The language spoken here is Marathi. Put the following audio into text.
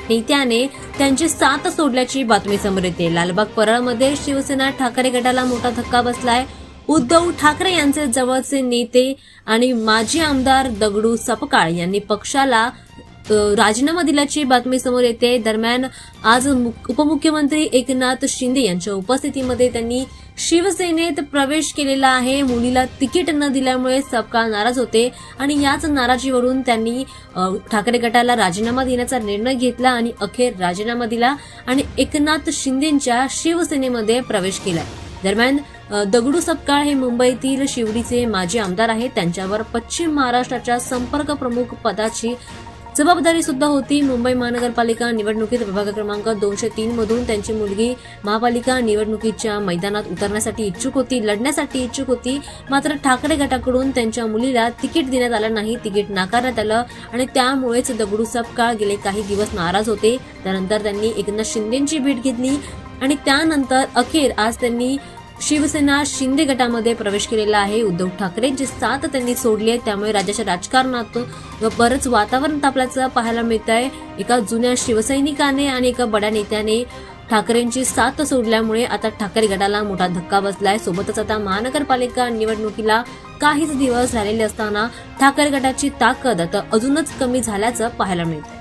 नेत्याने त्यांची साथ सोडल्याची बातमी समोर येते। लालबाग परळमध्ये शिवसेना ठाकरे गटाला मोठा धक्का बसलाय। उद्धव ठाकरे यांचे जवळचे नेते आणि माजी आमदार दगडू सपकाळ यांनी पक्षाला राजीनामा दिल्याची बातमी समोर येते। दरम्यान आज उपमुख्यमंत्री एकनाथ शिंदे यांच्या उपस्थितीमध्ये त्यांनी शिवसेनेत प्रवेश केलेला आहे। मुलीला तिकीट न दिल्यामुळे सपकाळ नाराज होते आणि याच नाराजीवरून त्यांनी ठाकरे गटाला राजीनामा देण्याचा निर्णय घेतला आणि अखेर राजीनामा दिला आणि एकनाथ शिंदेंच्या शिवसेनेमध्ये प्रवेश केला। दरम्यान दगडू सपकाळ हे मुंबईतील शिवडीचे माजी आमदार आहेत। त्यांच्यावर पश्चिम महाराष्ट्राच्या संपर्क प्रमुख पदाची जबाबदारी सुद्धा होती। मुंबई महानगरपालिका निवडणुकीत विभाग क्रमांक 203 मधून त्यांची मुलगी महापालिका निवडणुकीच्या मैदानात उतरण्यासाठी इच्छुक होती, लढण्यासाठी इच्छुक होती। मात्र ठाकरे गटाकडून त्यांच्या मुलीला तिकीट देण्यात आलं नाही, तिकीट नाकारण्यात आलं आणि त्यामुळेच दगडू सपकाळ गेले काही दिवस नाराज होते। त्यानंतर त्यांनी एकनाथ शिंदेंची भेट घेतली आणि त्यानंतर अखेर आज त्यांनी शिवसेना शिंदे गटामध्ये प्रवेश केलेला आहे। उद्धव ठाकरेंची साथ त्यांनी सोडली आहे, त्यामुळे राज्याच्या राजकारणात बरंच वातावरण तापल्याचं पाहायला मिळत आहे। एका जुन्या शिवसैनिकाने आणि एका बड्या नेत्याने ठाकरेंची साथ सोडल्यामुळे आता ठाकरे गटाला मोठा धक्का बसलाय। सोबतच आता महानगरपालिका निवडणुकीला काहीच दिवस राहिलेले असताना ठाकरे गटाची ताकद आता अजूनच कमी झाल्याचं पाहायला मिळतं।